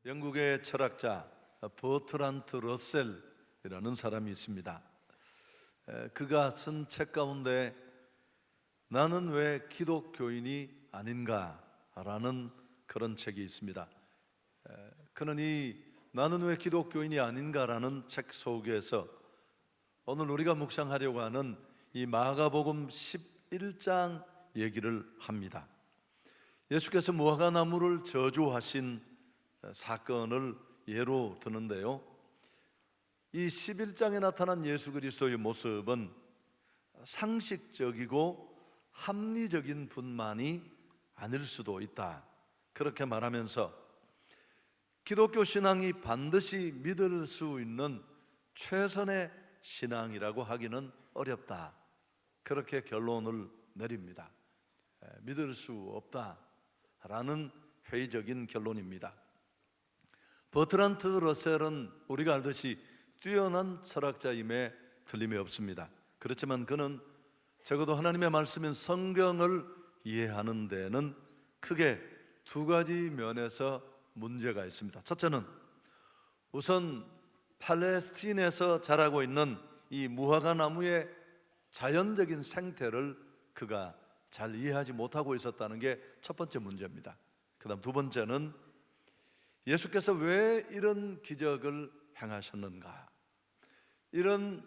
영국의 철학자 버트란트 러셀이라는 사람이 있습니다. 그가 쓴 책 가운데 나는 왜 기독교인이 아닌가라는 그런 책이 있습니다. 그는 이 나는 왜 기독교인이 아닌가라는 책 속에서 오늘 우리가 묵상하려고 하는 이 마가복음 11장 얘기를 합니다. 예수께서 무화과나무를 저주하신 사건을 예로 드는데요, 이 11장에 나타난 예수 그리스도의 모습은 상식적이고 합리적인 분만이 아닐 수도 있다, 그렇게 말하면서 기독교 신앙이 반드시 믿을 수 있는 최선의 신앙이라고 하기는 어렵다, 그렇게 결론을 내립니다. 믿을 수 없다라는 회의적인 결론입니다. 버트란트 러셀은 우리가 알듯이 뛰어난 철학자임에 틀림이 없습니다. 그렇지만 그는 적어도 하나님의 말씀인 성경을 이해하는 데는 크게 두 가지 면에서 문제가 있습니다. 첫째는 우선 팔레스틴에서 자라고 있는 이 무화과 나무의 자연적인 생태를 그가 잘 이해하지 못하고 있었다는 게 첫 번째 문제입니다. 그 다음 두 번째는 예수께서 왜 이런 기적을 행하셨는가, 이런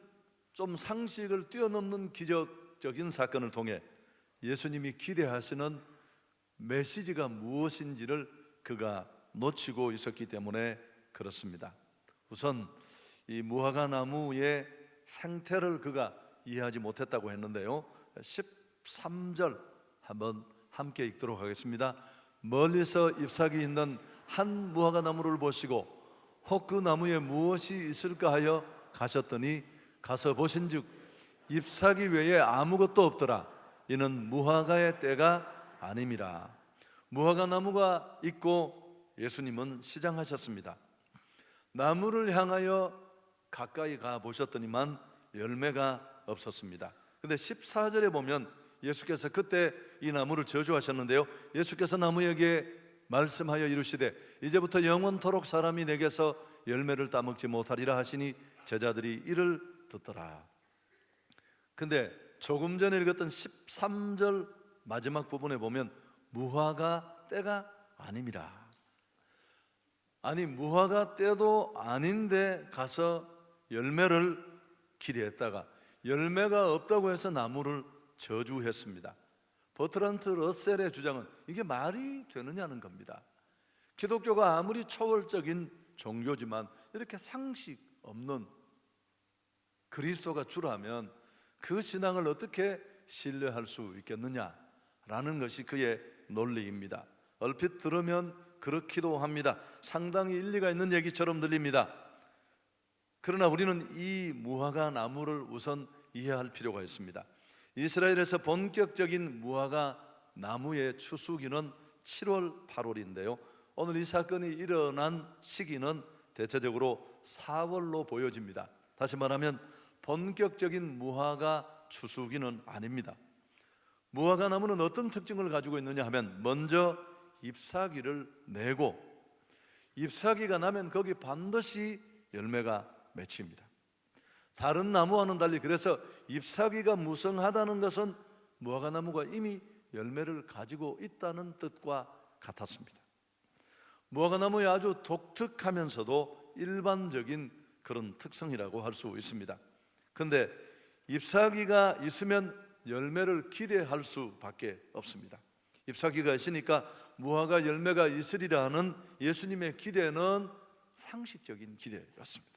좀 상식을 뛰어넘는 기적적인 사건을 통해 예수님이 기대하시는 메시지가 무엇인지를 그가 놓치고 있었기 때문에 그렇습니다. 우선 이 무화과 나무의 생태를 그가 이해하지 못했다고 했는데요, 13절 한번 함께 읽도록 하겠습니다. 멀리서 잎사귀 있는 한 무화과 나무를 보시고 혹 그 나무에 무엇이 있을까 하여 가셨더니 가서 보신즉 잎사귀 외에 아무것도 없더라. 이는 무화과의 때가 아님이라. 무화과 나무가 있고 예수님은 시장하셨습니다. 나무를 향하여 가까이 가 보셨더니만 열매가 없었습니다. 근데 14절에 보면 예수께서 그때 이 나무를 저주하셨는데요, 예수께서 나무에게 말씀하여 이르시되 이제부터 영원토록 사람이 내게서 열매를 따먹지 못하리라 하시니 제자들이 이를 듣더라. 근데 조금 전에 읽었던 13절 마지막 부분에 보면 무화과 때가 아님이라. 아니, 무화과 때도 아닌데 가서 열매를 기대했다가 열매가 없다고 해서 나무를 저주했습니다. 버트란트 러셀의 주장은 이게 말이 되느냐는 겁니다. 기독교가 아무리 초월적인 종교지만 이렇게 상식 없는 그리스도가 주라면 그 신앙을 어떻게 신뢰할 수 있겠느냐라는 것이 그의 논리입니다. 얼핏 들으면 그렇기도 합니다. 상당히 일리가 있는 얘기처럼 들립니다. 그러나 우리는 이 무화과 나무를 우선 이해할 필요가 있습니다. 이스라엘에서 본격적인 무화과 나무의 추수기는 7월, 8월인데요 오늘 이 사건이 일어난 시기는 대체적으로 4월로 보여집니다. 다시 말하면 본격적인 무화과 추수기는 아닙니다. 무화과 나무는 어떤 특징을 가지고 있느냐 하면 먼저 잎사귀를 내고 잎사귀가 나면 거기 반드시 열매가 맺힙니다. 다른 나무와는 달리 그래서 잎사귀가 무성하다는 것은 무화과나무가 이미 열매를 가지고 있다는 뜻과 같았습니다. 무화과나무의 아주 독특하면서도 일반적인 그런 특성이라고 할 수 있습니다. 그런데 잎사귀가 있으면 열매를 기대할 수밖에 없습니다. 잎사귀가 있으니까 무화과 열매가 있으리라는 예수님의 기대는 상식적인 기대였습니다.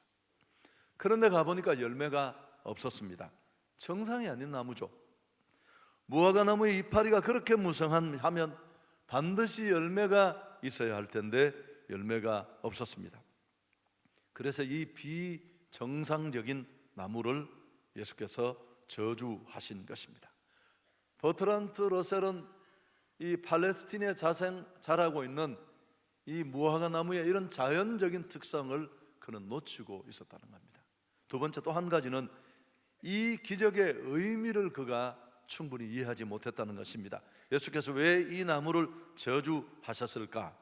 그런데 가보니까 열매가 없었습니다. 정상이 아닌 나무죠. 무화과 나무의 이파리가 그렇게 무성하면 반드시 열매가 있어야 할 텐데 열매가 없었습니다. 그래서 이 비정상적인 나무를 예수께서 저주하신 것입니다. 버트란트 러셀은 이 팔레스틴에 자라고 있는 이 무화과 나무의 이런 자연적인 특성을 그는 놓치고 있었다는 겁니다. 두 번째 또 한 가지는 이 기적의 의미를 그가 충분히 이해하지 못했다는 것입니다. 예수께서 왜 이 나무를 저주하셨을까?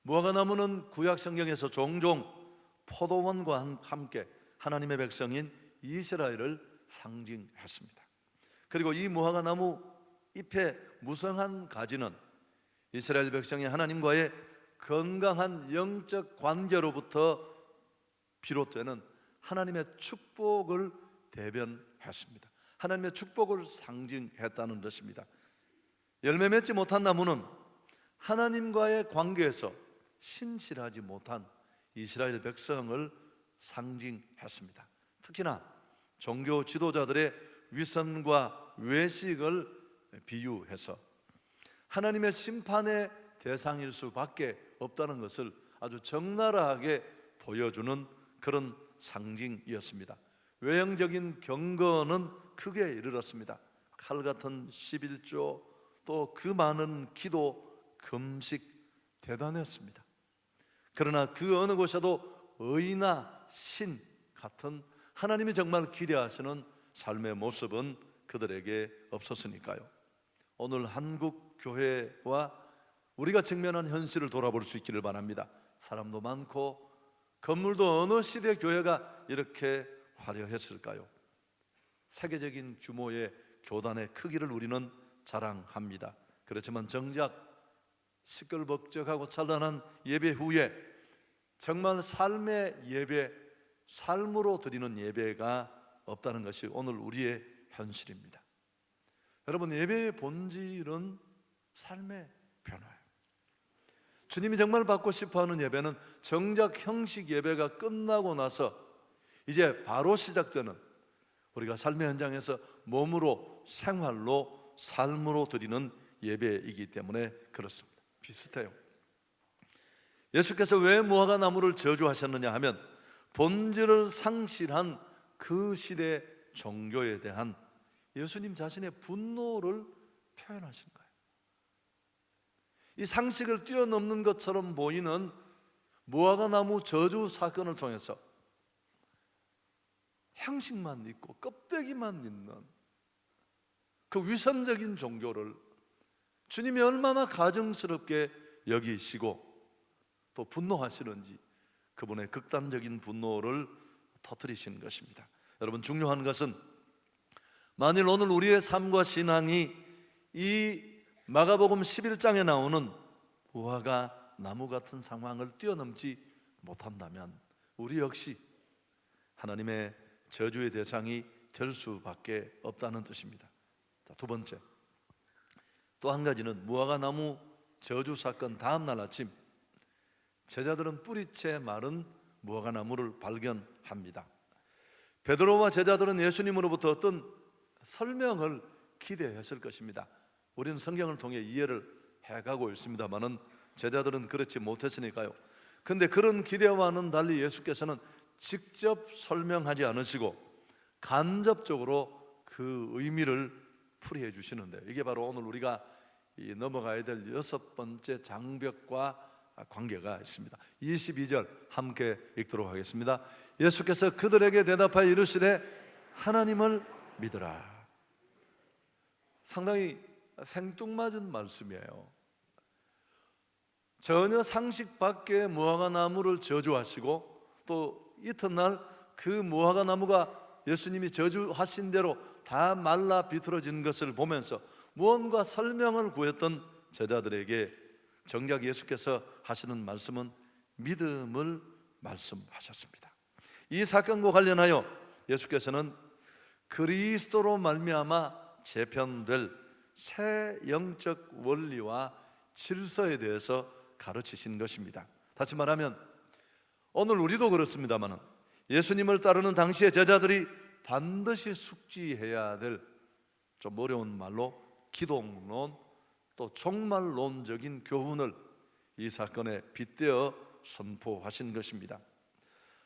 무화과나무는 구약 성경에서 종종 포도원과 함께 하나님의 백성인 이스라엘을 상징했습니다. 그리고 이 무화과나무 잎의 무성한 가지는 이스라엘 백성이 하나님과의 건강한 영적 관계로부터 비롯되는 하나님의 축복을 대변했습니다. 하나님의 축복을 상징했다는 것입니다. 열매 맺지 못한 나무는 하나님과의 관계에서 신실하지 못한 이스라엘 백성을 상징했습니다. 특히나 종교 지도자들의 위선과 외식을 비유해서 하나님의 심판의 대상일 수밖에 없다는 것을 아주 적나라하게 보여주는 그런 상징이었습니다. 외형적인 경건은 크게 이르렀습니다. 칼 같은 11조, 또 그 많은 기도, 금식 대단했습니다. 그러나 그 어느 곳에도 의나 신 같은 하나님이 정말 기대하시는 삶의 모습은 그들에게 없었으니까요. 오늘 한국 교회와 우리가 직면한 현실을 돌아볼 수 있기를 바랍니다. 사람도 많고 건물도 어느 시대 교회가 이렇게 화려했을까요? 세계적인 규모의 교단의 크기를 우리는 자랑합니다. 그렇지만 정작 시끌벅적하고 찬란한 예배 후에 정말 삶의 예배, 삶으로 드리는 예배가 없다는 것이 오늘 우리의 현실입니다. 여러분, 예배의 본질은 삶의 변화예요. 주님이 정말 받고 싶어하는 예배는 정작 형식 예배가 끝나고 나서 이제 바로 시작되는, 우리가 삶의 현장에서 몸으로, 생활로, 삶으로 드리는 예배이기 때문에 그렇습니다. 비슷해요. 예수께서 왜 무화과나무를 저주하셨느냐 하면 본질을 상실한 그 시대 종교에 대한 예수님 자신의 분노를 표현하신 거예요. 이 상식을 뛰어넘는 것처럼 보이는 무화과나무 저주 사건을 통해서 형식만 있고 껍데기만 있는 그 위선적인 종교를 주님이 얼마나 가증스럽게 여기시고 또 분노하시는지 그분의 극단적인 분노를 터뜨리신 것입니다. 여러분, 중요한 것은 만일 오늘 우리의 삶과 신앙이 이 마가복음 11장에 나오는 무화과 나무 같은 상황을 뛰어넘지 못한다면 우리 역시 하나님의 저주의 대상이 될 수밖에 없다는 뜻입니다. 자, 두 번째, 또 한 가지는 무화과 나무 저주 사건 다음 날 아침 제자들은 뿌리채 마른 무화과 나무를 발견합니다. 베드로와 제자들은 예수님으로부터 어떤 설명을 기대했을 것입니다. 우리는 성경을 통해 이해를 해가고 있습니다만은 제자들은 그렇지 못했으니까요. 근데 그런 기대와는 달리 예수께서는 직접 설명하지 않으시고 간접적으로 그 의미를 풀이해 주시는데, 이게 바로 오늘 우리가 넘어가야 될 여섯 번째 장벽과 관계가 있습니다. 22절 함께 읽도록 하겠습니다. 예수께서 그들에게 대답하여 이르시되 하나님을 믿으라. 상당히 생뚱맞은 말씀이에요. 전혀 상식 밖의 무화과 나무를 저주하시고 또 이튿날 그 무화과 나무가 예수님이 저주하신 대로 다 말라 비틀어진 것을 보면서 무언가 설명을 구했던 제자들에게 정작 예수께서 하시는 말씀은 믿음을 말씀하셨습니다. 이 사건과 관련하여 예수께서는 그리스도로 말미암아 재편될 새 영적 원리와 질서에 대해서 가르치신 것입니다. 다시 말하면 오늘 우리도 그렇습니다만 예수님을 따르는 당시의 제자들이 반드시 숙지해야 될, 좀 어려운 말로 기독론 또 종말론적인 교훈을 이 사건에 빗대어 선포하신 것입니다.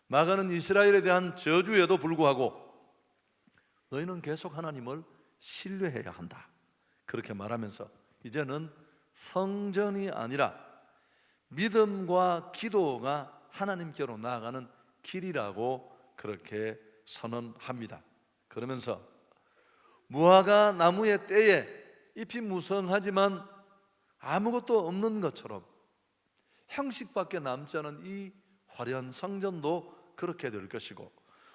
마가는 이스라엘에 대한 저주에도 불구하고 너희는 계속 하나님을 신뢰해야 한다, 그렇게 말하면서 이제는 성전이 아니라 믿음과 기도가 하나님께로 나아가는 길이라고 그렇게 선언합니다. 그러면서 무화과 나무의 때에 잎이 무성하지만 아무것도 없는 것처럼 형식밖에 남지 않은 이 화려한 성전도 그렇게 될 것이고,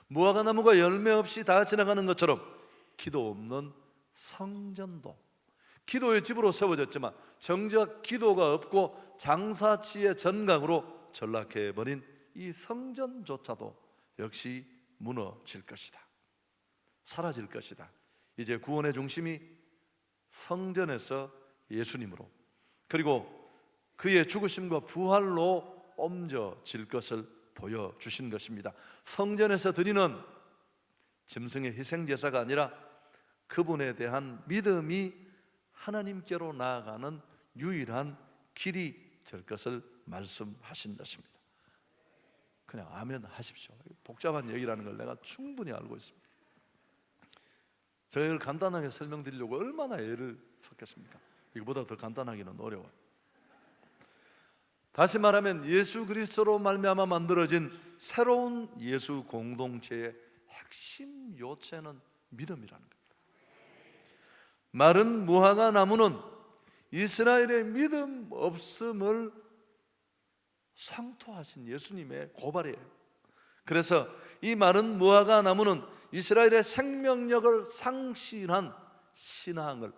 무화과 나무가 열매 없이 다 지나가는 것처럼 기도 없는 성전도, 기도의 집으로 세워졌지만 정작 기도가 없고 장사치의 전강으로 전락해버린 이 성전조차도 역시 무너질 것이다. 사라질 것이다. 이제 구원의 중심이 성전에서 예수님으로, 그리고 그의 죽으심과 부활로 옮겨질 것을 보여주신 것입니다. 성전에서 드리는 짐승의 희생제사가 아니라 그분에 대한 믿음이 하나님께로 나아가는 유일한 길이 될 것을 말씀하신 것입니다. 그냥 아멘 하십시오. 복잡한 얘기라는 걸 내가 충분히 알고 있습니다. 제가 이걸 간단하게 설명드리려고 얼마나 애를 썼겠습니까? 이거보다 더 간단하기는 어려워요. 다시 말하면 예수 그리스도로 말미암아 만들어진 새로운 예수 공동체의 핵심 요체는 믿음이라는 겁니다. 마른 무화과 나무는 이스라엘의 믿음 없음을 상토하신 예수님의 고발이에요. 그래서 이 마른 무화과 나무는 이스라엘의 생명력을 상실한 신앙을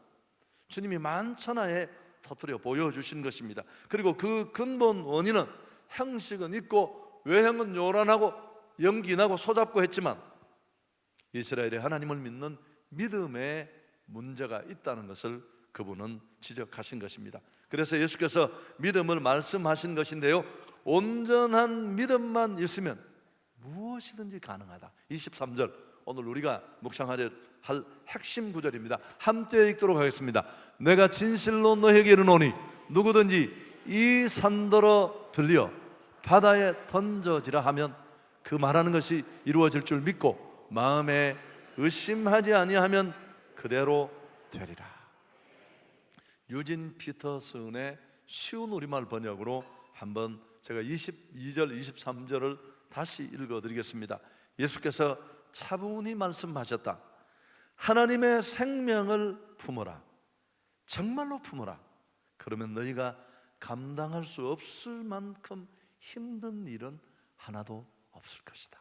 주님이 만천하에 터뜨려 보여주신 것입니다. 그리고 그 근본 원인은 형식은 있고 외형은 요란하고 연기나고 소잡고 했지만 이스라엘의 하나님을 믿는 믿음에 문제가 있다는 것을 그분은 지적하신 것입니다. 그래서 예수께서 믿음을 말씀하신 것인데요, 온전한 믿음만 있으면 무엇이든지 가능하다. 23절, 오늘 우리가 묵상하려 할 핵심 구절입니다. 함께 읽도록 하겠습니다. 내가 진실로 너에게 이르노니 누구든지 이 산더러 들려 바다에 던져지라 하면 그 말하는 것이 이루어질 줄 믿고 마음에 의심하지 아니하면 그대로 되리라. 유진 피터슨의 쉬운 우리말 번역으로 한번 제가 22절 23절을 다시 읽어드리겠습니다. 예수께서 차분히 말씀하셨다. 하나님의 생명을 품어라. 정말로 품어라. 그러면 너희가 감당할 수 없을 만큼 힘든 일은 하나도 없을 것이다.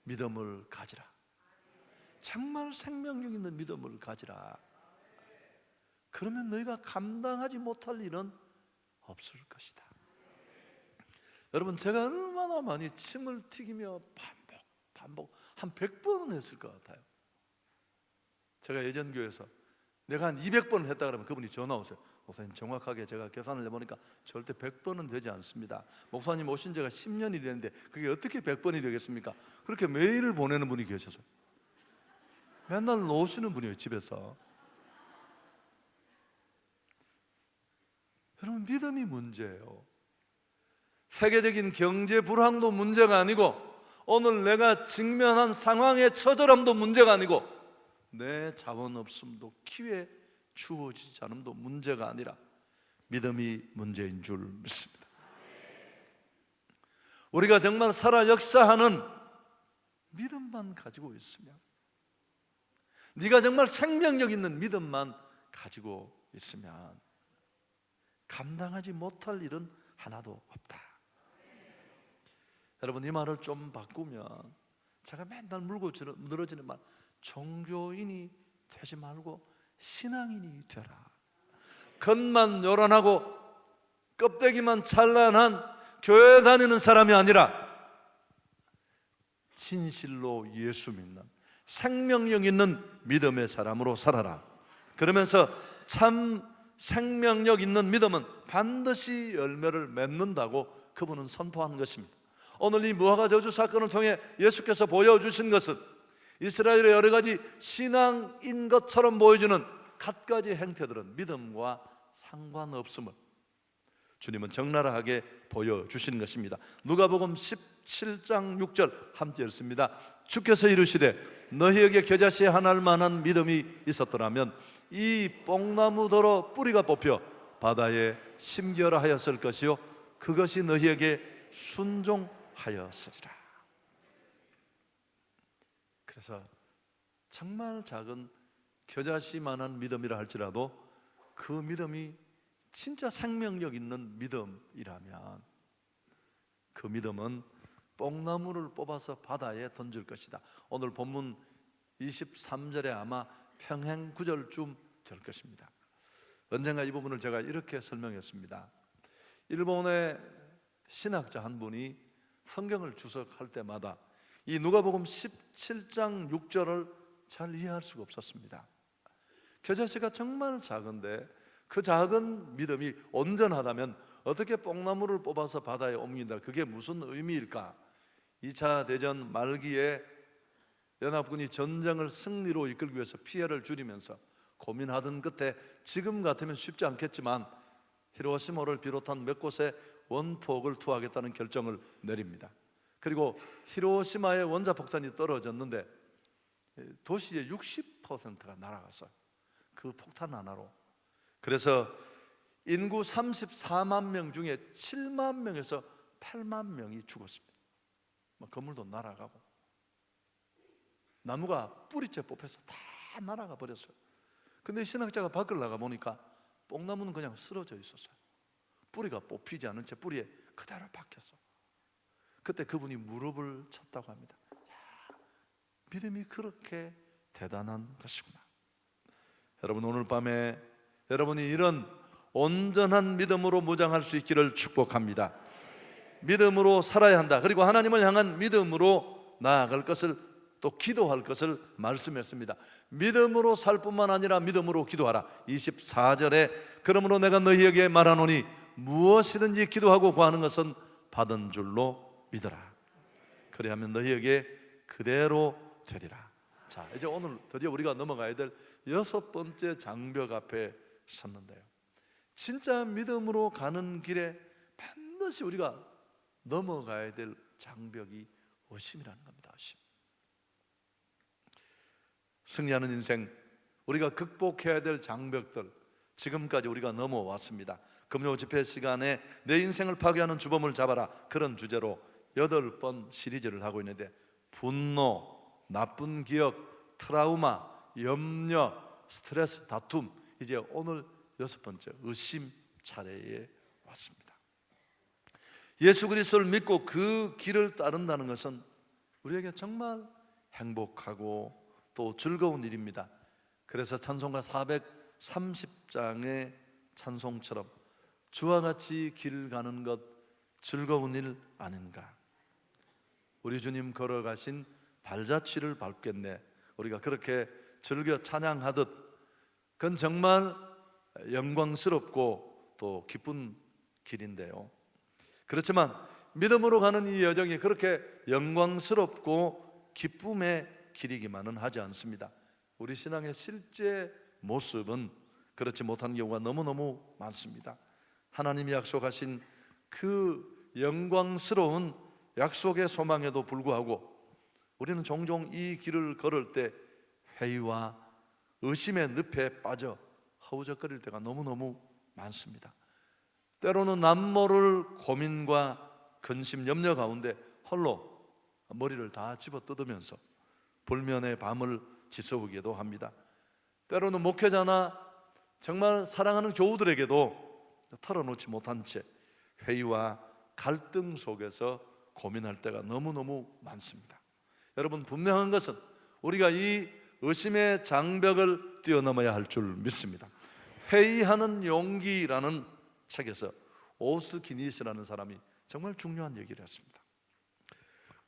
믿음을 가지라. 정말 생명력 있는 믿음을 가지라. 그러면 너희가 감당하지 못할 일은 없을 것이다. 여러분, 제가 얼마나 많이 침을 튀기며 반복 한 100번은 했을 것 같아요. 제가 예전 교회에서 내가 한 200번을 했다 그러면 그분이 전화 오세요. 목사님, 정확하게 제가 계산을 해보니까 절대 100번은 되지 않습니다. 목사님 오신 지가 10년이 됐는데 그게 어떻게 100번이 되겠습니까? 그렇게 메일을 보내는 분이 계셔서 맨날 노시는 분이에요, 집에서. 여러분, 믿음이 문제예요. 세계적인 경제 불황도 문제가 아니고 오늘 내가 직면한 상황의 처절함도 문제가 아니고 내 자원 없음도 기회 주어지지 않음도 문제가 아니라 믿음이 문제인 줄 믿습니다. 우리가 정말 살아 역사하는 믿음만 가지고 있으면, 네가 정말 생명력 있는 믿음만 가지고 있으면 감당하지 못할 일은 하나도 없다. 여러분, 이 말을 좀 바꾸면 제가 맨날 물고 늘어지는 말, 종교인이 되지 말고 신앙인이 되라. 겉만 요란하고 껍데기만 찬란한 교회 다니는 사람이 아니라 진실로 예수 믿는 생명력 있는 믿음의 사람으로 살아라. 그러면서 참 생명력 있는 믿음은 반드시 열매를 맺는다고 그분은 선포한 것입니다. 오늘 이 무화과 저주 사건을 통해 예수께서 보여주신 것은 이스라엘의 여러 가지 신앙인 것처럼 보여주는 갖가지 행태들은 믿음과 상관없음을 주님은 적나라하게 보여주신 것입니다. 누가복음 17장 6절 함께 읽습니다. 주께서 이르시되 너희에게 겨자씨 하나일 만한 믿음이 있었더라면 이 뽕나무더러 뿌리가 뽑혀 바다에 심겨라 하였을 것이요 그것이 너희에게 순종하였으리라. 그래서 정말 작은 겨자씨만한 믿음이라 할지라도 그 믿음이 진짜 생명력 있는 믿음이라면 그 믿음은 뽕나무를 뽑아서 바다에 던질 것이다. 오늘 본문 23절에 아마 평행구절쯤 될 것입니다. 언젠가 이 부분을 제가 이렇게 설명했습니다. 일본의 신학자 한 분이 성경을 주석할 때마다 이 누가복음 17장 6절을 잘 이해할 수가 없었습니다. 겨자씨가 정말 작은데 그 작은 믿음이 온전하다면 어떻게 뽕나무를 뽑아서 바다에 옮긴다, 그게 무슨 의미일까? 2차 대전 말기에 연합군이 전쟁을 승리로 이끌기 위해서 피해를 줄이면서 고민하던 끝에 지금 같으면 쉽지 않겠지만 히로시마를 비롯한 몇 곳에 원폭을 투하하겠다는 결정을 내립니다. 그리고 히로시마에 원자폭탄이 떨어졌는데 도시의 60%가 날아갔어요. 그 폭탄 하나로. 그래서 인구 34만 명 중에 7만 명에서 8만 명이 죽었습니다. 건물도 날아가고 나무가 뿌리째 뽑혀서 다 날아가 버렸어요. 근데 신학자가 밖을 나가 보니까 뽕나무는 그냥 쓰러져 있었어요. 뿌리가 뽑히지 않은 채 뿌리에 그대로 박혔어. 그때 그분이 무릎을 쳤다고 합니다. 야, 믿음이 그렇게 대단한 것이구나. 여러분, 오늘 밤에 여러분이 이런 온전한 믿음으로 무장할 수 있기를 축복합니다. 믿음으로 살아야 한다. 그리고 하나님을 향한 믿음으로 나아갈 것을, 또 기도할 것을 말씀했습니다. 믿음으로 살 뿐만 아니라 믿음으로 기도하라. 24절에 그러므로 내가 너희에게 말하노니 무엇이든지 기도하고 구하는 것은 받은 줄로 믿어라. 그리하면 너희에게 그대로 되리라. 자, 이제 오늘 드디어 우리가 넘어가야 될 6번째 장벽 앞에 섰는데요, 진짜 믿음으로 가는 길에 반드시 우리가 넘어가야 될 장벽이 의심이라는 겁니다. 의심. 승리하는 인생, 우리가 극복해야 될 장벽들, 지금까지 우리가 넘어왔습니다. 금요 집회 시간에 내 인생을 파괴하는 주범을 잡아라, 그런 주제로 8번 시리즈를 하고 있는데, 분노, 나쁜 기억, 트라우마, 염려, 스트레스, 다툼, 이제 오늘 6번째 의심 차례에 왔습니다. 예수 그리스도를 믿고 그 길을 따른다는 것은 우리에게 정말 행복하고 또 즐거운 일입니다. 그래서 찬송가 430장의 찬송처럼 주와 같이 길 가는 것 즐거운 일 아닌가. 우리 주님 걸어가신 발자취를 밟겠네, 우리가 그렇게 즐겨 찬양하듯 그건 정말 영광스럽고 또 기쁜 길인데요, 그렇지만 믿음으로 가는 이 여정이 그렇게 영광스럽고 기쁨의 길이기만은 하지 않습니다. 우리 신앙의 실제 모습은 그렇지 못한 경우가 너무너무 많습니다. 하나님이 약속하신 그 영광스러운 약속의 소망에도 불구하고 우리는 종종 이 길을 걸을 때 회의와 의심의 늪에 빠져 허우적거릴 때가 너무너무 많습니다. 때로는 남모를 고민과 근심, 염려 가운데 홀로 머리를 다 집어뜯으면서 불면의 밤을 지새우기도 합니다. 때로는 목회자나 정말 사랑하는 교우들에게도 털어놓지 못한 채 회의와 갈등 속에서 고민할 때가 너무너무 많습니다. 여러분, 분명한 것은 우리가 이 의심의 장벽을 뛰어넘어야 할 줄 믿습니다. 회의하는 용기라는 책에서 오스기니스라는 사람이 정말 중요한 얘기를 했습니다.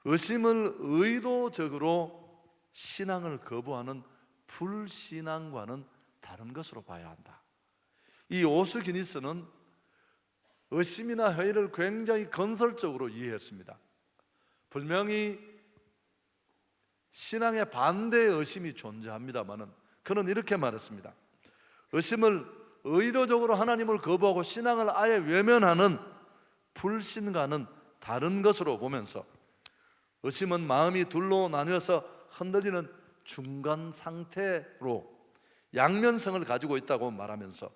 의심을 의도적으로 신앙을 거부하는 불신앙과는 다른 것으로 봐야 한다. 이 오스기니스는 의심이나 회의를 굉장히 건설적으로 이해했습니다. 분명히 신앙의 반대의 의심이 존재합니다마는 그는 이렇게 말했습니다. 의심을 의도적으로 하나님을 거부하고 신앙을 아예 외면하는 불신과는 다른 것으로 보면서 의심은 마음이 둘로 나뉘어서 흔들리는 중간 상태로 양면성을 가지고 있다고 말하면서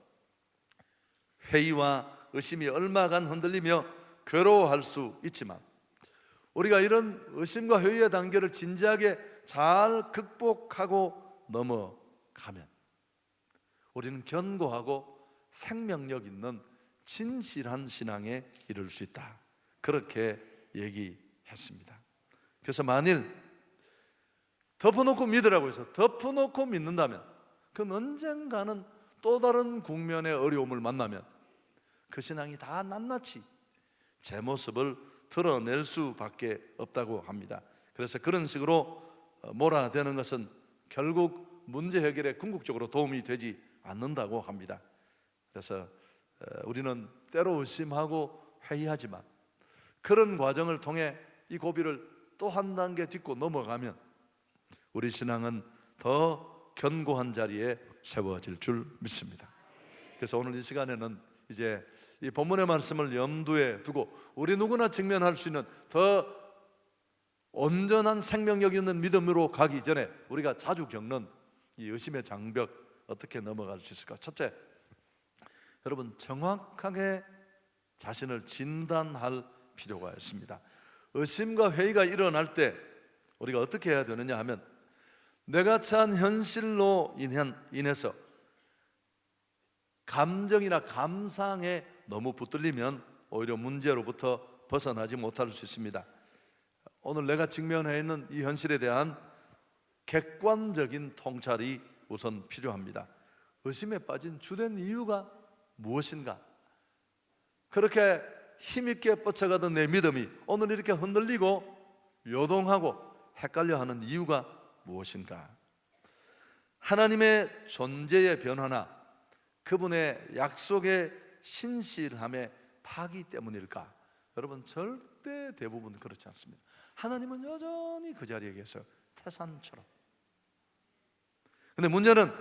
회의와 의심이 얼마간 흔들리며 괴로워할 수 있지만 우리가 이런 의심과 회의의 단계를 진지하게 잘 극복하고 넘어가면 우리는 견고하고 생명력 있는 진실한 신앙에 이를 수 있다. 그렇게 얘기했습니다. 그래서 만일 덮어놓고 믿으라고 해서 덮어놓고 믿는다면, 그럼 언젠가는 또 다른 국면의 어려움을 만나면 그 신앙이 다 낱낱이 제 모습을 드러낼 수밖에 없다고 합니다. 그래서 그런 식으로 몰아대는 것은 결국 문제 해결에 궁극적으로 도움이 되지 않는다고 합니다. 그래서 우리는 때로 의심하고 회의하지만 그런 과정을 통해 이 고비를 또 한 단계 딛고 넘어가면 우리 신앙은 더 견고한 자리에 세워질 줄 믿습니다. 그래서 오늘 이 시간에는 이제 이 본문의 말씀을 염두에 두고 우리 누구나 직면할 수 있는 더 온전한 생명력 있는 믿음으로 가기 전에 우리가 자주 겪는 이 의심의 장벽 어떻게 넘어갈 수 있을까? 첫째, 여러분 정확하게 자신을 진단할 필요가 있습니다. 의심과 회의가 일어날 때 우리가 어떻게 해야 되느냐 하면, 내가 처한 현실로 인해서 감정이나 감상에 너무 붙들리면 오히려 문제로부터 벗어나지 못할 수 있습니다. 오늘 내가 직면해 있는 이 현실에 대한 객관적인 통찰이 우선 필요합니다. 의심에 빠진 주된 이유가 무엇인가? 그렇게 힘있게 뻗쳐가던 내 믿음이 오늘 이렇게 흔들리고 요동하고 헷갈려하는 이유가 무엇인가? 하나님의 존재의 변화나 그분의 약속의 신실함의 파기 때문일까? 여러분 절대 대부분 그렇지 않습니다. 하나님은 여전히 그 자리에 계세요. 태산처럼. 근데 문제는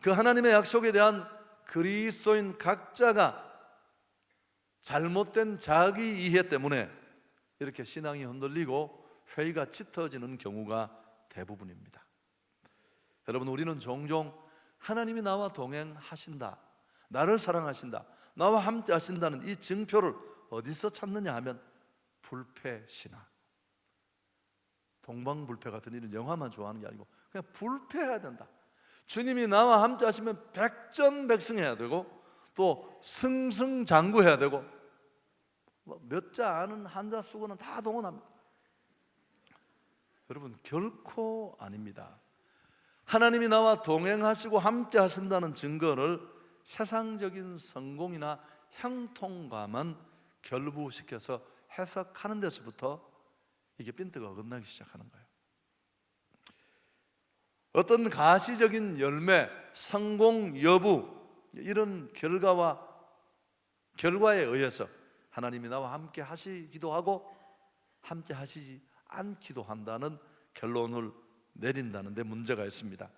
그 하나님의 약속에 대한 그리스도인 각자가 잘못된 자기 이해 때문에 이렇게 신앙이 흔들리고 회의가 짙어지는 경우가 대부분입니다. 여러분, 우리는 종종 하나님이 나와 동행하신다, 나를 사랑하신다, 나와 함께 하신다는 이 증표를 어디서 찾느냐 하면 불패신앙, 동방불패 같은 이런 영화만 좋아하는 게 아니고 그냥 불패해야 된다. 주님이 나와 함께 하시면 백전백승해야 되고 또 승승장구해야 되고 몇 자 아는 한자 수고는 다 동원합니다. 여러분 결코 아닙니다. 하나님이 나와 동행하시고 함께 하신다는 증거를 세상적인 성공이나 형통감은 결부시켜서 해석하는 데서부터 이게 핀트가 어긋나기 시작하는 거예요. 어떤 가시적인 열매, 성공 여부, 이런 결과에 의해서 하나님이 나와 함께 하시기도 하고 함께 하시지 않기도 한다는 결론을 내린다는 데 문제가 있습니다.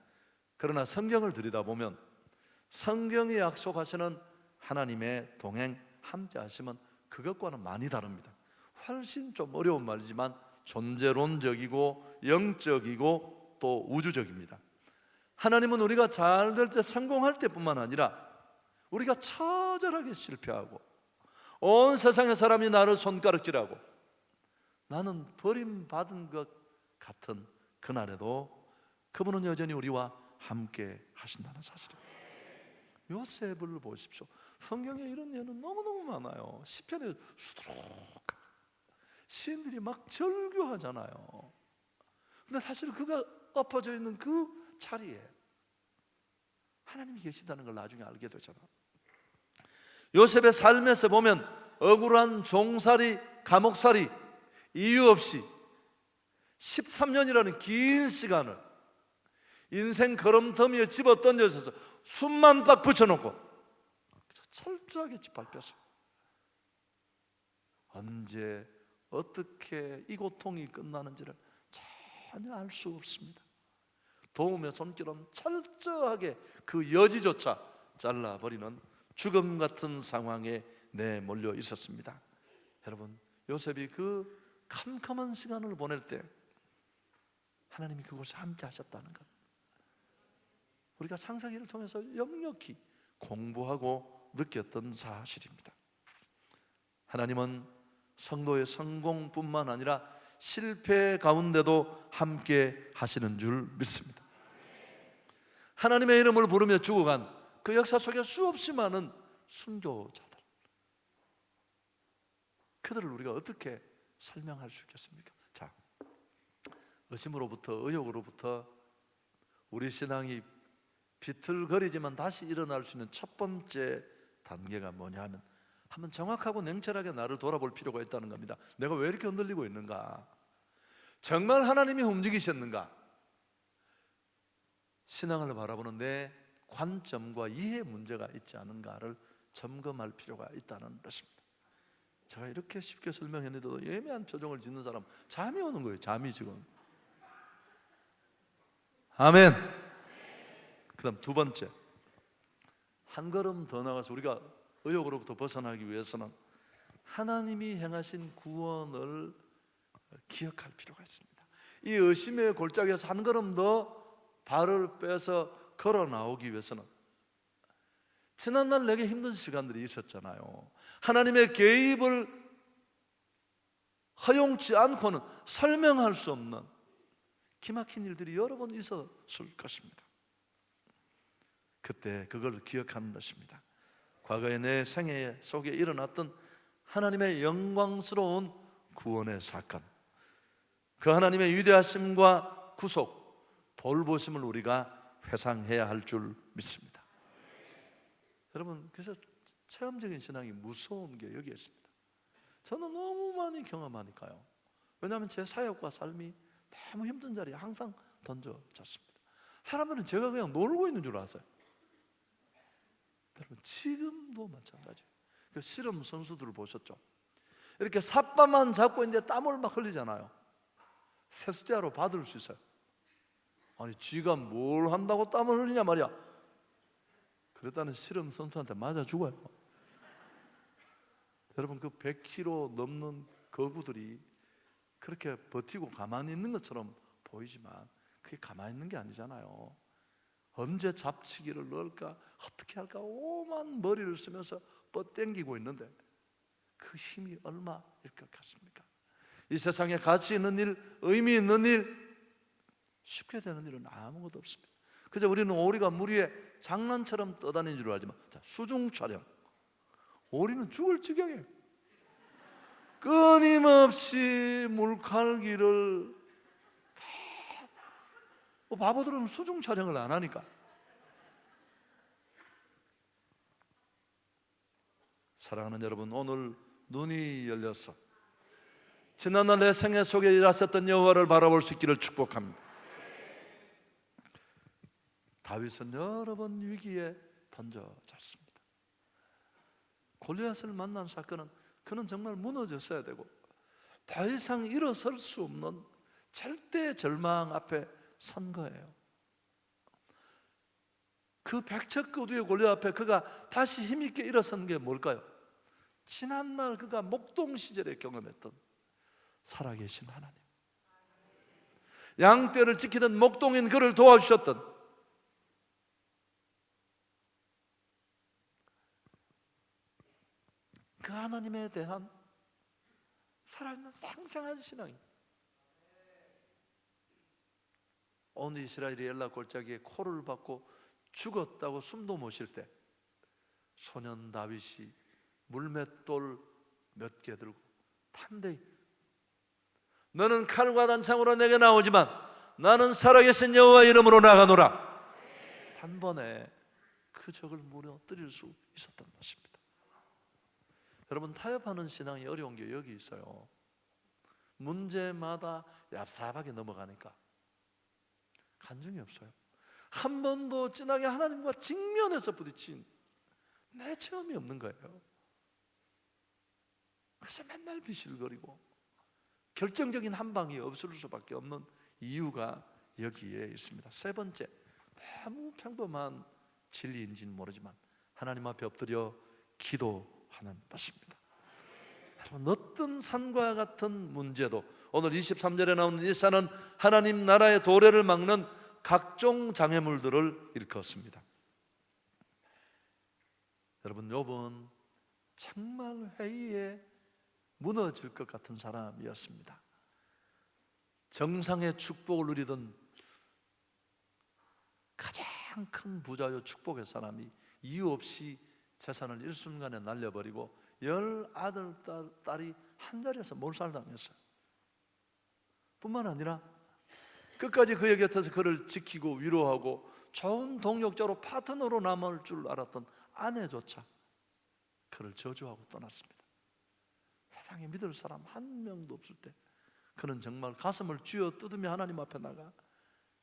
그러나 성경을 들여다보면 성경이 약속하시는 하나님의 동행, 함께 하시면 그것과는 많이 다릅니다. 훨씬 좀 어려운 말이지만 존재론적이고 영적이고 또 우주적입니다. 하나님은 우리가 잘 될 때, 성공할 때뿐만 아니라 우리가 처절하게 실패하고 온 세상의 사람이 나를 손가락질하고 나는 버림받은 것 같은 그날에도 그분은 여전히 우리와 함께 하신다는 사실입니다. 요셉을 보십시오. 성경에 이런 예는 너무너무 많아요. 시편에 수두룩 시인들이 막 절규하잖아요. 근데 사실 그가 엎어져 있는 그 자리에 하나님이 계시다는 걸 나중에 알게 되잖아. 요셉의 삶에서 보면 억울한 종살이, 감옥살이 이유 없이 13년이라는 긴 시간을 인생 걸음터미에 집어 던져서 숨만 딱 붙여놓고 철저하게 짓밟혔어요. 언제 어떻게 이 고통이 끝나는지를 전혀 알 수 없습니다. 도움의 손길은 철저하게 그 여지조차 잘라버리는 죽음 같은 상황에 내몰려 있었습니다. 여러분, 요셉이 그 캄캄한 시간을 보낼 때 하나님이 그곳에 함께 하셨다는 것, 우리가 창세기를 통해서 역력히 공부하고 느꼈던 사실입니다. 하나님은 성도의 성공뿐만 아니라 실패 가운데도 함께 하시는 줄 믿습니다. 하나님의 이름을 부르며 죽어간 그 역사 속에 수없이 많은 순교자들, 그들을 우리가 어떻게 설명할 수 있겠습니까? 자, 의심으로부터, 의욕으로부터 우리 신앙이 비틀거리지만 다시 일어날 수 있는 첫 번째 단계가 뭐냐 하면, 한번 정확하고 냉철하게 나를 돌아볼 필요가 있다는 겁니다. 내가 왜 이렇게 흔들리고 있는가? 정말 하나님이 움직이셨는가? 신앙을 바라보는 내 관점과 이해 문제가 있지 않은가를 점검할 필요가 있다는 것입니다. 제가 이렇게 쉽게 설명했는데도 예매한 표정을 짓는 사람, 잠이 오는 거예요. 잠이 지금. 아멘. 그 다음 두 번째, 한 걸음 더 나가서 우리가 의욕으로부터 벗어나기 위해서는 하나님이 행하신 구원을 기억할 필요가 있습니다. 이 의심의 골짜기에서 한 걸음 더 발을 빼서 걸어 나오기 위해서는, 지난날 내게 힘든 시간들이 있었잖아요. 하나님의 개입을 허용치 않고는 설명할 수 없는 기막힌 일들이 여러 번 있었을 것입니다. 그때 그걸 기억하는 것입니다. 과거에 내 생애 속에 일어났던 하나님의 영광스러운 구원의 사건, 그 하나님의 위대하심과 구속, 돌보심을 우리가 회상해야 할 줄 믿습니다. 여러분, 그래서 체험적인 신앙이 무서운 게 여기에 있습니다. 저는 너무 많이 경험하니까요. 왜냐하면 제 사역과 삶이 너무 힘든 자리에 항상 던져졌습니다. 사람들은 제가 그냥 놀고 있는 줄 아세요. 여러분, 지금도 마찬가지예요. 그 씨름 선수들을 보셨죠? 이렇게 삿바만 잡고 있는데 땀을 막 흘리잖아요. 세숫대로 받을 수 있어요. 아니, 쥐가 뭘 한다고 땀을 흘리냐 말이야. 그랬다는 씨름 선수한테 맞아 죽어요. 여러분, 그 100kg 넘는 거구들이 그렇게 버티고 가만히 있는 것처럼 보이지만 그게 가만히 있는 게 아니잖아요. 언제 잡치기를 넣을까, 어떻게 할까 오만 머리를 쓰면서 뻗땡기고 있는데 그 힘이 얼마일 것 같습니까? 이 세상에 가치 있는 일, 의미 있는 일, 쉽게 되는 일은 아무것도 없습니다. 그저 우리는 오리가 물 위에 장난처럼 떠다니는 줄 알지만, 자, 수중 촬영, 오리는 죽을 지경이에요. 끊임없이 물칼기를, 바보들은 수중 촬영을 안 하니까. 사랑하는 여러분, 오늘 눈이 열려서 지난날 내 생애 속에 일하셨던 여호와를 바라볼 수 있기를 축복합니다. 다윗은 여러 번 위기에 던져졌습니다. 골리앗을 만난 사건은 그는 정말 무너졌어야 되고 더 이상 일어설 수 없는 절대 절망 앞에 선 거예요. 그 백척거두의 골리앗 앞에 그가 다시 힘있게 일어선 게 뭘까요? 지난날 그가 목동 시절에 경험했던 살아계신 하나님, 양떼를 지키던 목동인 그를 도와주셨던 그 하나님에 대한 살아있는 생생한 신앙이, 오늘 이스라엘이 엘라 골짜기에 코를 박고 죽었다고 숨도 못 쉴 때 소년 다윗이 물맷돌 몇 개 들고 담대히, 너는 칼과 단창으로 내게 나오지만 나는 살아계신 여호와 이름으로 나가노라, 단번에 그 적을 무너뜨릴 수 있었던 것입니다. 여러분, 타협하는 신앙이 어려운 게 여기 있어요. 문제마다 얍삽하게 넘어가니까 간증이 없어요. 한 번도 진하게 하나님과 직면해서 부딪힌 내 체험이 없는 거예요. 그래서 맨날 비실거리고 결정적인 한 방이 없을 수밖에 없는 이유가 여기에 있습니다. 세 번째, 너무 평범한 진리인지는 모르지만 하나님 앞에 엎드려 기도하는 것입니다. 여러분, 어떤 산과 같은 문제도, 오늘 23절에 나오는 이 산은 하나님 나라의 도래를 막는 각종 장애물들을 일컫습니다. 여러분, 욥은 정말 회의에 무너질 것 같은 사람이었습니다. 정상의 축복을 누리던 가장 큰 부자요 축복의 사람이 이유 없이 재산을 일순간에 날려버리고 10 아들, 딸이 한 자리에서 몰살당했어요. 뿐만 아니라 끝까지 그의 곁에서 그를 지키고 위로하고 좋은 동역자로 파트너로 남을 줄 알았던 아내조차 그를 저주하고 떠났습니다. 세상에 믿을 사람 한 명도 없을 때 그는 정말 가슴을 쥐어 뜯으며 하나님 앞에 나가,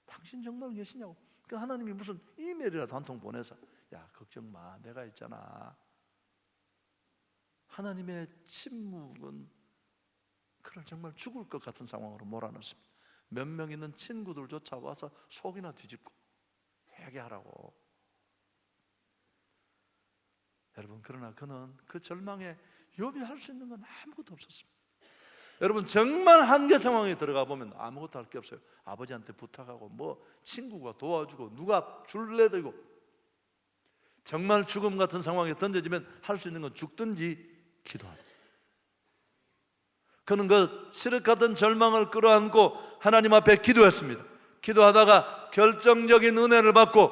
당신 정말 계시냐고. 그 하나님이 무슨 이메일이라도 한 통 보내서, 야 걱정 마, 내가 있잖아. 하나님의 침묵은 그를 정말 죽을 것 같은 상황으로 몰아넣습니다. 몇 명 있는 친구들조차 와서 속이나 뒤집고 회개하라고. 여러분, 그러나 그는 그 절망에 욥이 할 수 있는 건 아무것도 없었습니다. 여러분, 정말 한계 상황에 들어가 보면 아무것도 할 게 없어요. 아버지한테 부탁하고 뭐 친구가 도와주고 누가 줄 내들고, 정말 죽음 같은 상황에 던져지면 할 수 있는 건 죽든지 기도하다. 그는 그 시륵하던 절망을 끌어안고 하나님 앞에 기도했습니다. 기도하다가 결정적인 은혜를 받고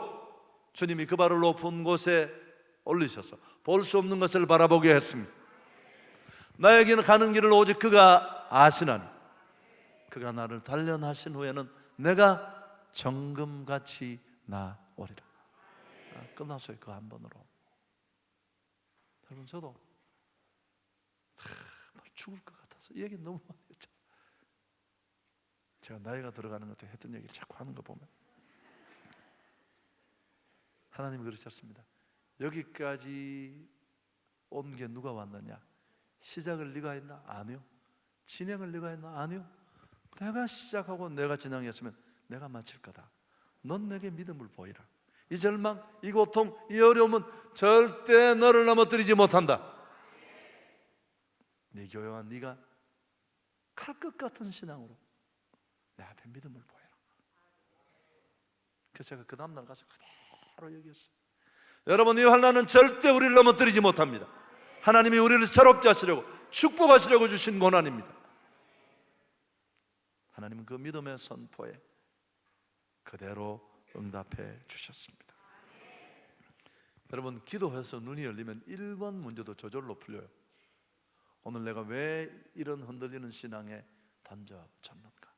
주님이 그 발을 높은 곳에 올리셔서 볼 수 없는 것을 바라보게 했습니다. 나에게는 가는 길을 오직 그가 아시나니 그가 나를 단련하신 후에는 내가 정금같이 나오리라. 끝났어요. 그 한 번으로. 여러분, 저도 정말 죽을 것 같아서 이 얘기 너무 많이 했죠. 제가 나이가 들어가는 것도 했던 얘기를 자꾸 하는 거 보면 하나님이 그러셨습니다. 여기까지 온 게 누가 왔느냐? 시작을 네가 했나? 아니요. 진행을 네가 했나? 아니요. 내가 시작하고 내가 진행했으면 내가 마칠 거다. 넌 내게 믿음을 보이라. 이 절망, 이 고통, 이 어려움은 절대 너를 넘어뜨리지 못한다. 네 교회와 네가 칼 것 같은 신앙으로 내 앞에 믿음을 보여라. 그래서 제가 그 다음날 가서 그대로 얘기했어요. 여러분, 이 환난은 절대 우리를 넘어뜨리지 못합니다. 하나님이 우리를 새롭게 하시려고, 축복하시려고 주신 고난입니다. 하나님은 그 믿음의 선포에 그대로 응답해 주셨습니다. 여러분, 기도해서 눈이 열리면 1번 문제도 저절로 풀려요. 오늘 내가 왜 이런 흔들리는 신앙에 던져졌는가?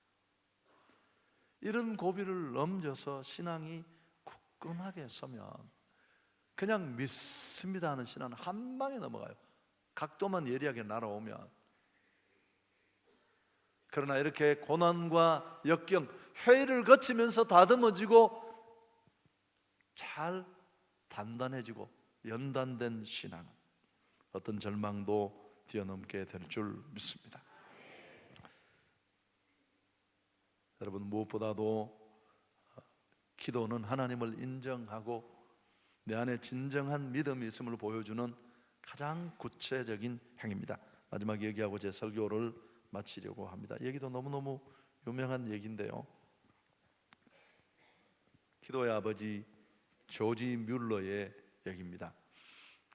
이런 고비를 넘겨서 신앙이 굳건하게 서면 그냥 믿습니다 하는 신앙은 한 방에 넘어가요. 각도만 예리하게 날아오면. 그러나 이렇게 고난과 역경, 회의를 거치면서 다듬어지고 잘 단단해지고 연단된 신앙은 어떤 절망도 뛰어넘게 될 줄 믿습니다. 여러분, 무엇보다도 기도는 하나님을 인정하고 내 안에 진정한 믿음이 있음을 보여주는 가장 구체적인 행위입니다. 마지막 얘기하고 제 설교를 마치려고 합니다. 얘기도 너무너무 유명한 얘기인데요, 기도의 아버지 조지 뮬러의 얘기입니다.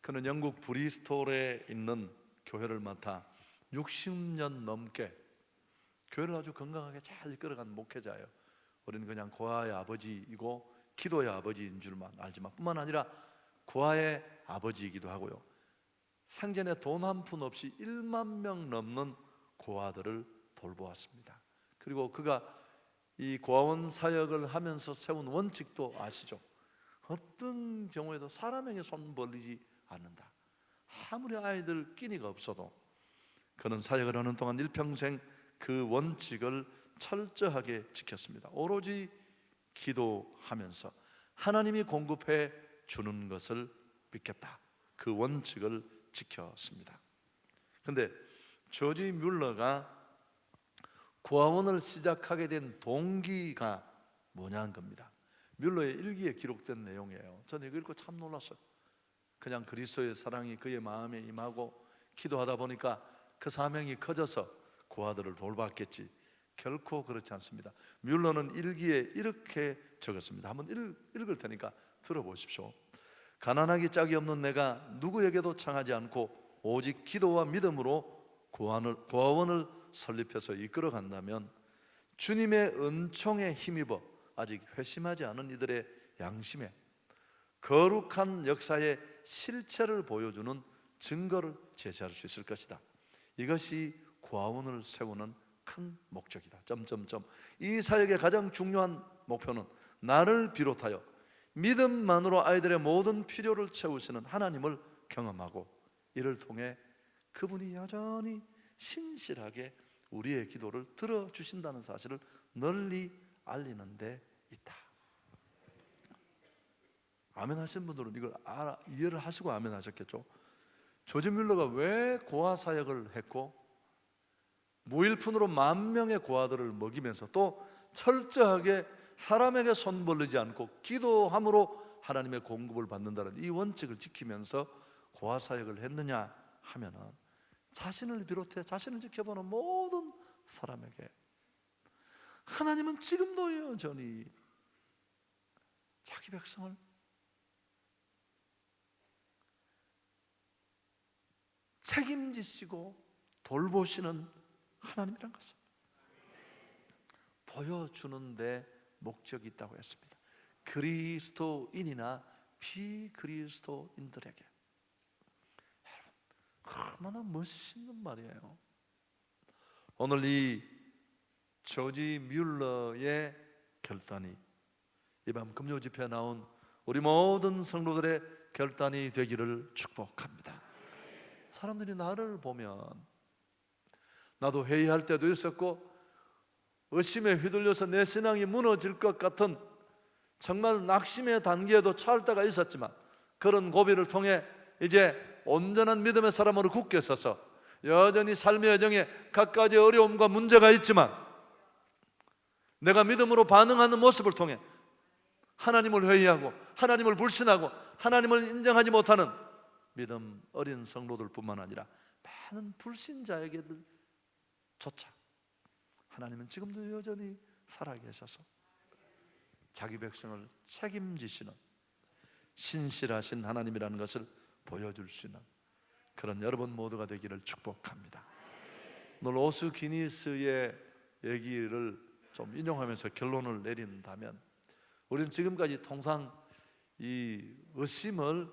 그는 영국 브리스톨에 있는 교회를 맡아 60년 넘게 교회를 아주 건강하게 잘 이끌어간 목회자예요. 우리는 그냥 고아의 아버지이고 기도의 아버지인 줄만 알지만 뿐만 아니라 고아의 아버지이기도 하고요, 생전에 돈 한 푼 없이 1만 명 넘는 고아들을 돌보았습니다. 그리고 그가 이 고아원 사역을 하면서 세운 원칙도 아시죠? 어떤 경우에도 사람에게 손 벌리지 않는다. 아무리 아이들 끼니가 없어도 그는 사역을 하는 동안 일평생 그 원칙을 철저하게 지켰습니다. 오로지 기도하면서 하나님이 공급해 주는 것을 믿겠다, 그 원칙을 지켰습니다. 그런데 조지 뮬러가 고아원을 시작하게 된 동기가 뭐냐는 겁니다. 뮬러의 일기에 기록된 내용이에요. 저는 이거 읽고 참 놀랐어요. 그냥 그리스도의 사랑이 그의 마음에 임하고 기도하다 보니까 그 사명이 커져서 고아들을 돌봤겠지. 결코 그렇지 않습니다. 뮬러는 일기에 이렇게 적었습니다. 한번 읽을 테니까 들어보십시오. 가난하기 짝이 없는 내가 누구에게도 청하지 않고 오직 기도와 믿음으로 고아원을 설립해서 이끌어간다면 주님의 은총에 힘입어 아직 회심하지 않은 이들의 양심에 거룩한 역사의 실체를 보여주는 증거를 제시할 수 있을 것이다. 이것이 고아원을 세우는 큰 목적이다. 이 사역의 가장 중요한 목표는 나를 비롯하여 믿음만으로 아이들의 모든 필요를 채우시는 하나님을 경험하고, 이를 통해 그분이 여전히 신실하게 우리의 기도를 들어주신다는 사실을 널리 알리는 데 있다. 아멘 하신 분들은 이걸 이해를 하시고 아멘 하셨겠죠. 조지 뮬러가 왜 고아 사역을 했고, 무일푼으로 10,000명의 고아들을 먹이면서 또 철저하게 사람에게 손 벌리지 않고 기도함으로 하나님의 공급을 받는다는 이 원칙을 지키면서 고아 사역을 했느냐 하면은, 자신을 비롯해 자신을 지켜보는 모든 사람에게 하나님은 지금도 여전히 자기 백성을 책임지시고 돌보시는 하나님이란 것을 보여주는 데 목적이 있다고 했습니다. 그리스도인이나 비그리스도인들에게. 여러분, 얼마나 멋있는 말이에요. 오늘 이 조지 뮬러의 결단이 이 밤 금요 집회에 나온 우리 모든 성도들의 결단이 되기를 축복합니다. 사람들이 나를 보면, 나도 회의할 때도 있었고 의심에 휘둘려서 내 신앙이 무너질 것 같은 정말 낙심의 단계에도 처할 때가 있었지만, 그런 고비를 통해 이제 온전한 믿음의 사람으로 굳게 서서 여전히 삶의 여정에 갖가지 어려움과 문제가 있지만 내가 믿음으로 반응하는 모습을 통해 하나님을 회의하고 하나님을 불신하고 하나님을 인정하지 못하는 믿음 어린 성도들뿐만 아니라 많은 불신자에게조차 하나님은 지금도 여전히 살아계셔서 자기 백성을 책임지시는 신실하신 하나님이라는 것을 보여줄 수 있는 그런 여러분 모두가 되기를 축복합니다. 오늘 오스 기니스의 얘기를 좀 인용하면서 결론을 내린다면, 우리는 지금까지 통상 이 의심을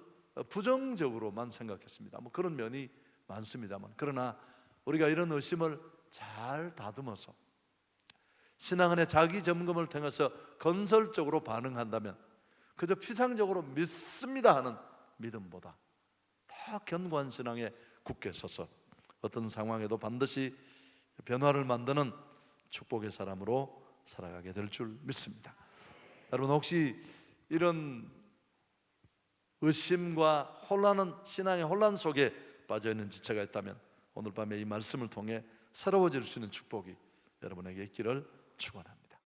부정적으로만 생각했습니다. 뭐 그런 면이 많습니다만, 그러나 우리가 이런 의심을 잘 다듬어서 신앙 안에 자기 점검을 통해서 건설적으로 반응한다면, 그저 피상적으로 믿습니다 하는 믿음보다 더 견고한 신앙에 굳게 서서 어떤 상황에도 반드시 변화를 만드는 축복의 사람으로 살아가게 될 줄 믿습니다. 여러분, 혹시 이런 의심과 혼란은 신앙의 혼란 속에 빠져있는 지체가 있다면, 오늘 밤에 이 말씀을 통해 새로워질 수 있는 축복이 여러분에게 있기를 축원합니다.